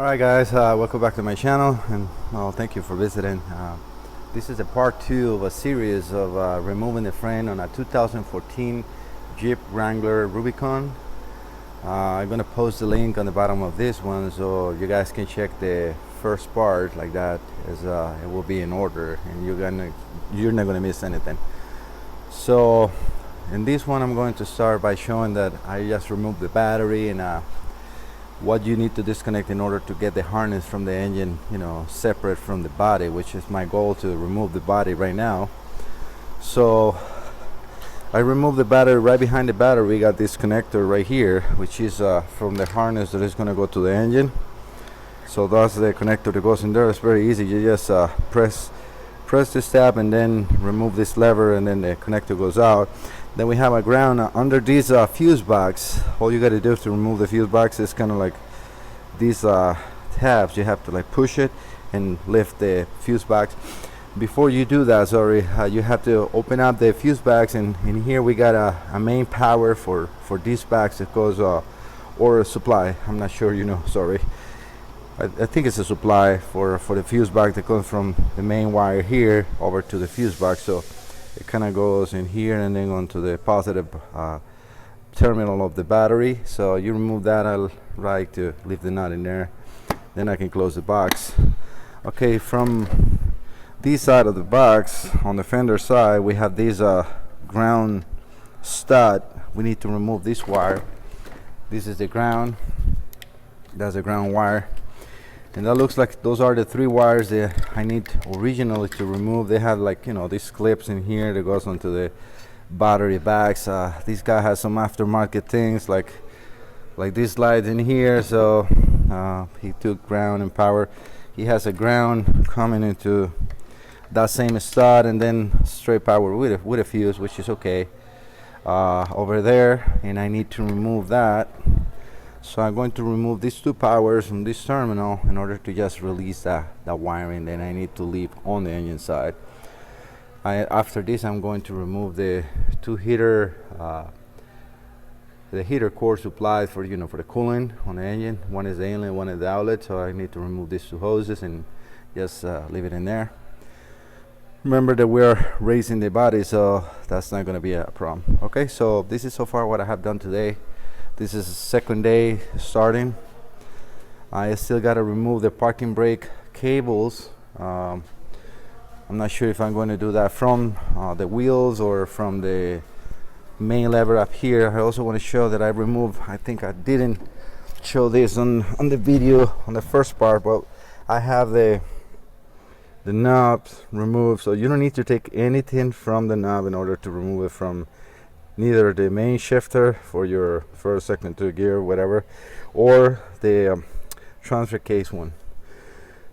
Alright guys, welcome back to my channel, and thank you for visiting. This is a part 2 of a series of removing the frame on a 2014 Jeep Wrangler Rubicon. I'm going to post the link on the bottom of this one so you guys can check the first part like that, as it will be in order and you're not going to miss anything. So in this one I'm going to start by showing that I just removed the battery and what you need to disconnect in order to get the harness from the engine, separate from the body, which is my goal, to remove the body right now. So I removed the battery. Right behind the battery we got this connector right here, which is from the harness that is going to go to the engine. So that's the connector that goes in there. It's very easy. You just press this tab and then remove this lever, and then the connector goes out. Then we have a ground under these fuse box. All you got to do to remove the fuse box is kind of like these tabs. You have to like push it and lift the fuse box. Before you do that, you have to open up the fuse box, and in here we got a main power for these box. It goes or a supply. I'm not sure. I think it's a supply for the fuse box that comes from the main wire here over to the fuse box. So it kind of goes in here and then onto the positive terminal of the battery. So you remove that. I'll like to leave the nut in there, then I can close the box. Okay, from this side of the box, on the fender side, we have this ground stud. We need to remove this wire. This is the ground. That's the ground wire. And that looks like those are the 3 wires that I need originally to remove. They have these clips in here that goes onto the battery bags. This guy has some aftermarket things like this light in here. So he took ground and power. He has a ground coming into that same stud, and then straight power with a fuse, which is okay over there. And I need to remove that. So I'm going to remove these 2 powers from this terminal in order to just release that wiring that I need to leave on the engine side. After this, I'm going to remove the 2 heater, the heater core supply for for the cooling on the engine. One is the inlet, one is the outlet. So I need to remove these 2 hoses and just leave it in there. Remember that we're raising the body, so that's not going to be a problem. Okay, so this is so far what I have done today. This is the second day starting. I still got to remove the parking brake cables. I'm not sure if I'm going to do that from the wheels or from the main lever up here. I also want to show that I removed, I think I didn't show this on the video on the first part, but I have the knobs removed. So you don't need to take anything from the knob in order to remove it from neither the main shifter for your first, second, third gear, whatever, or the transfer case one.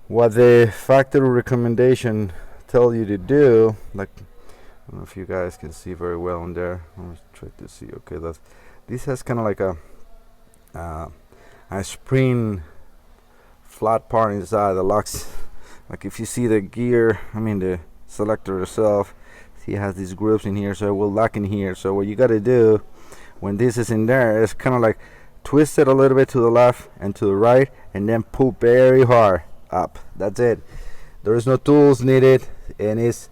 What the factory recommendation tell you to do, like, I don't know if you guys can see very well on there. Let's try to see. Okay, this has kind of like a spring flat part inside the locks. Like if you see the gear, the selector itself, he has these grooves in here, so it will lock in here. So what you got to do when this is in there is kind of like twist it a little bit to the left and to the right, and then pull very hard up. That's it. There is no tools needed, and it's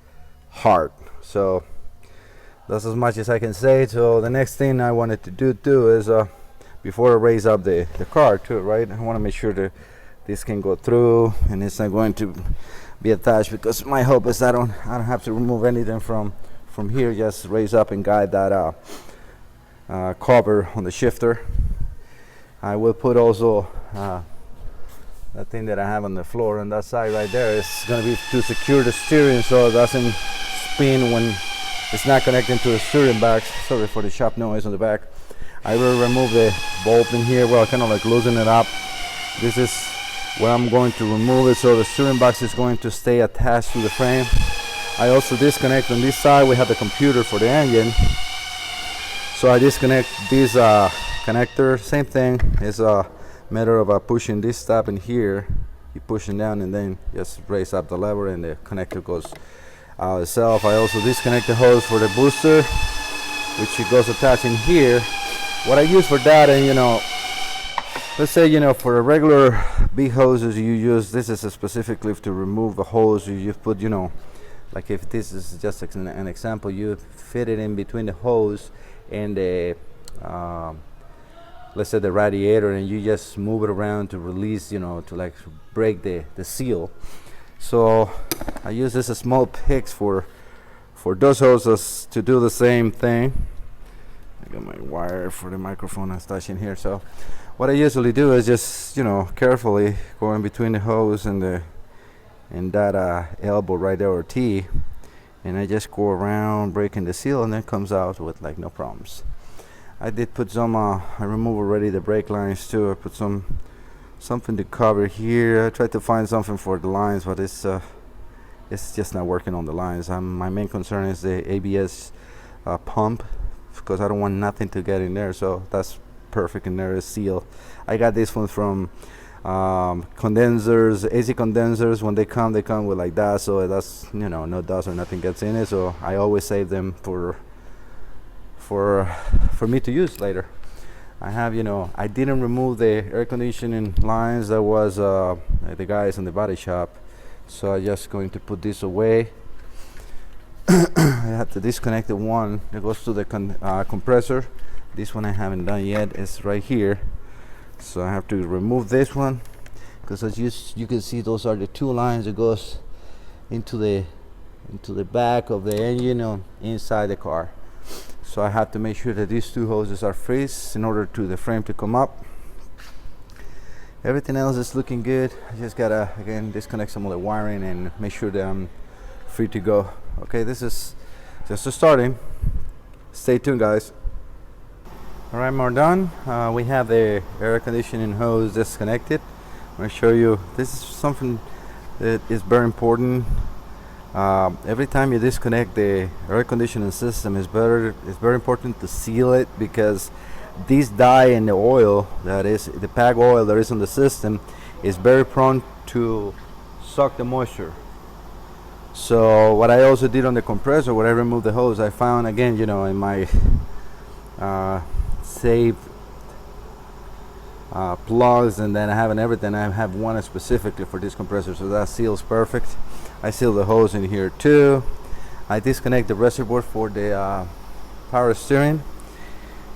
hard. So that's as much as I can say. So the next thing I wanted to do too is before I raise up the car too, right? I want to make sure that this can go through and it's not going to be attached, because my hope is I don't have to remove anything from here. Just raise up and guide that cover on the shifter. I will put also that thing that I have on the floor on that side right there is going to be to secure the steering so it doesn't spin when it's not connecting to the steering box. Sorry for the sharp noise on the back. I will remove the bolt in here. Well, kind of like loosen it up. This is where I'm going to remove it, so the steering box is going to stay attached to the frame. I also disconnect on this side. We have the computer for the engine, so I disconnect this connector. Same thing. It's a matter of pushing this tab in here. You pushing down and then just raise up the lever and the connector goes out itself. I also disconnect the hose for the booster, which it goes attached in here. What I use for that, and Let's say, you know, for a regular big hoses, you use, this is a specifically to remove the hose. You put, you know, like if this is just an example, you fit it in between the hose and the, let's say the radiator, and you just move it around to release, you know, to like break the seal. So I use this small picks for those hoses to do the same thing. I got my wire for the microphone and stuff in here. So what I usually do is just, you know, carefully go in between the hose and that elbow right there, or T, and I just go around breaking the seal, and then it comes out with like no problems. I did put some I removed already the brake lines too. I put something to cover here. I tried to find something for the lines, but it's just not working on the lines. My main concern is the ABS pump, because I don't want nothing to get in there. So that's perfect in there, is sealed. I got this one from condensers, AC condensers. When they come with like that, so that's, you know, no dust or nothing gets in it. So I always save them for me to use later. I have, you know, I didn't remove the air conditioning lines. That was the guys in the body shop. So I'm just going to put this away. I have to disconnect the one that goes to the compressor. This one I haven't done yet. It's right here. So I have to remove this one, because as you can see, those are the two lines that goes into the back of the engine inside the car. So I have to make sure that these two hoses are freeze in order to the frame to come up. Everything else is looking good. I just gotta again disconnect some of the wiring and make sure that I'm free to go. Okay, this is just a starting. Stay tuned, guys. All right, we're done. We have the air conditioning hose disconnected. I'm going to show you. This is something that is very important. Every time you disconnect the air conditioning system, it's very important to seal it, because this dye and the oil, that is the PAG oil that is on the system, is very prone to suck the moisture. So what I also did on the compressor, when I removed the hose, I found again, you know, in my saved plugs, and then I have everything. I have one specifically for this compressor, so that seals perfect. I seal the hose in here too. I disconnect the reservoir for the power steering.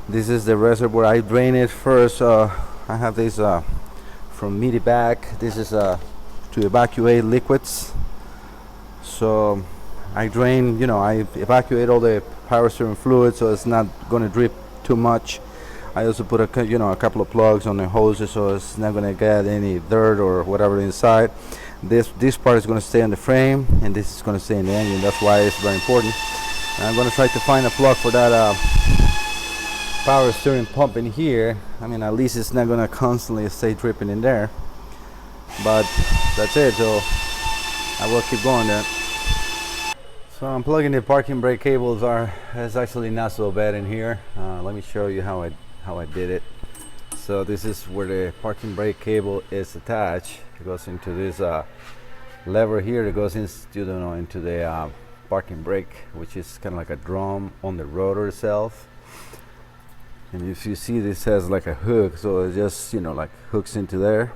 This is the reservoir. I drain it first. I have this from midi back. This is to evacuate liquids. So I drain, you know, I evacuate all the power steering fluid, so it's not going to drip too much. I also put a couple of plugs on the hoses, so it's not going to get any dirt or whatever inside. This part is going to stay on the frame, and this is going to stay in the engine. That's why it's very important. And I'm going to try to find a plug for that power steering pump in here. I mean, at least it's not going to constantly stay dripping in there. But that's it, so I will keep going there. So unplugging the parking brake cables is actually not so bad in here. Let me show you how I did it. So this is where the parking brake cable is attached. It goes into this lever here that goes into the parking brake, which is kind of like a drum on the rotor itself. And if you see, this has like a hook, so it just, you know, like hooks into there.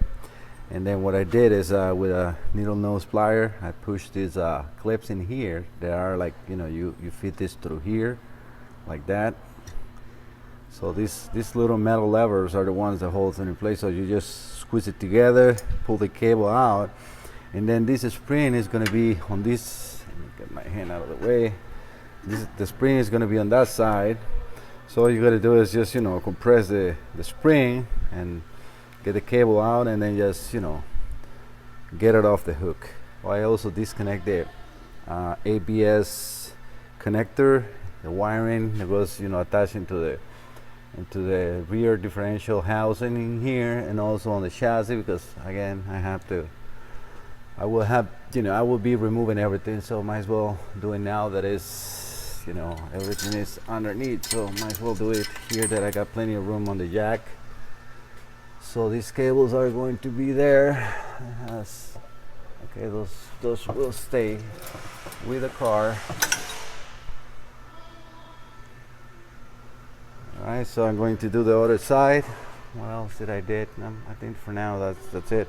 And then what I did is with a needle nose plier, I pushed these clips in here. They are like, you know, you fit this through here like that. So these little metal levers are the ones that hold it in place. So you just squeeze it together, pull the cable out, and then this spring is going to be on this. Let me get my hand out of the way. The spring is going to be on that side. So all you got to do is just, you know, compress the spring and get the cable out, and then just, you know, get it off the hook. Well, I also disconnect the ABS connector, the wiring that goes, you know, attached into the rear differential housing in here, and also on the chassis, because again I will be removing everything, so might as well do it now that is, you know, everything is underneath, so might as well do it here that I got plenty of room on the jack. So these cables are going to be there. Okay, those will stay with the car. Alright, so I'm going to do the other side. what else did I did? I think for now that's it.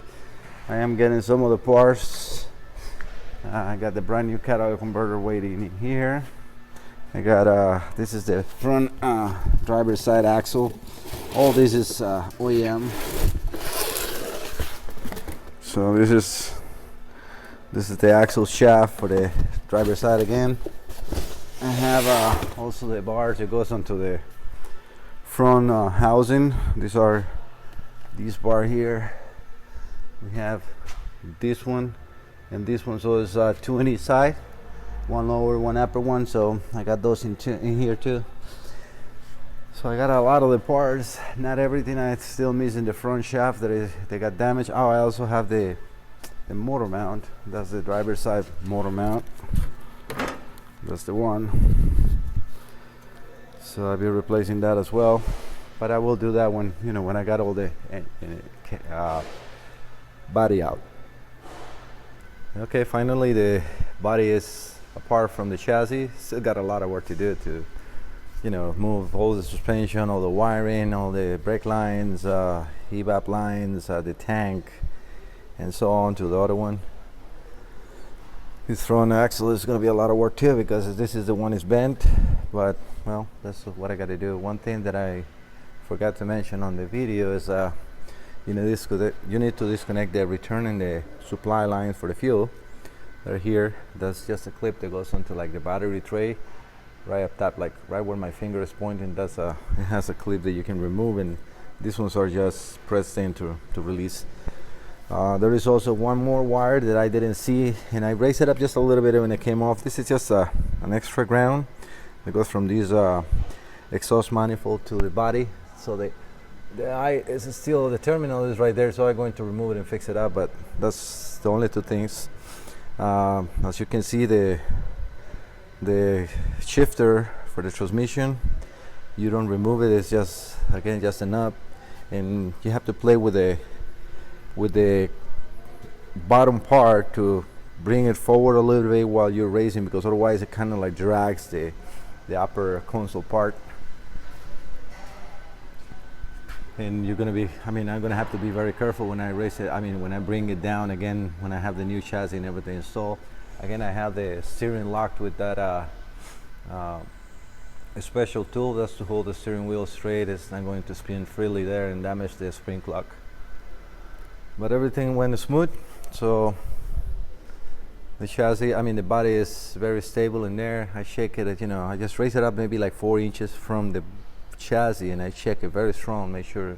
I am getting some of the parts. I got the brand new cat oil converter waiting in here. I got this is the front driver's side axle. All this is OEM. So this is the axle shaft for the driver's side again. I have also the bars that goes onto the front housing. These are this bar here. We have this one and this one, so it's two on each side, one lower, one upper one. So I got those in here too. So I got a lot of the parts, not everything. I still missing the front shaft they got damaged. Oh, I also have the motor mount. That's the driver's side motor mount. That's the one. So I'll be replacing that as well. But I will do that when I got all the body out. Okay, finally the body is apart from the chassis. Still got a lot of work to do to move all the suspension, all the wiring, all the brake lines, evap lines, the tank, and so on to the other one. This front axle is going to be a lot of work too, because this is the one is bent, but well, that's what I got to do. One thing that I forgot to mention on the video is you need to disconnect the return and the supply line for the fuel. They're here. That's just a clip that goes onto like the battery tray right up top, like right where my finger is pointing. It has a clip that you can remove, and these ones are just pressed in to release. There is also one more wire that I didn't see, and I raised it up just a little bit when it came off. This is just an extra ground that goes from this exhaust manifold to the body. So the terminal is right there, so I'm going to remove it and fix it up, but that's the only two things. As you can see, the shifter for the transmission, you don't remove it. It's just a knob, and you have to play with the bottom part to bring it forward a little bit while you're raising, because otherwise it kind of like drags the upper console part. And I'm gonna have to be very careful when I raise it. When I bring it down again, when I have the new chassis and everything installed. Again, I have the steering locked with that a special tool that's to hold the steering wheel straight. It's not going to spin freely there and damage the spring lock. But everything went smooth. So the chassis, the body is very stable in there. I shake it, I just raise it up maybe like 4 inches from the chassis, and I check it very strong, make sure,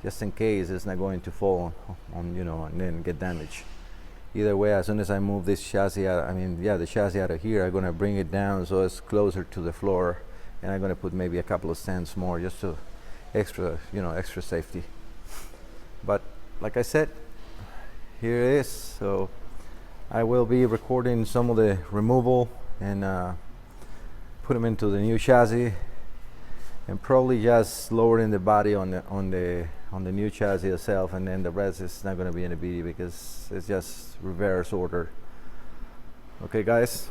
just in case it's not going to fall on and then get damaged. Either way, as soon as I move this chassis out, the chassis out of here, I'm gonna bring it down so it's closer to the floor, and I'm gonna put maybe a couple of stands more, just to extra safety. But like I said, here it is. So I will be recording some of the removal and put them into the new chassis, and probably just lowering the body on the new chassis itself, and then the rest is not going to be in a video because it's just reverse order. Okay guys,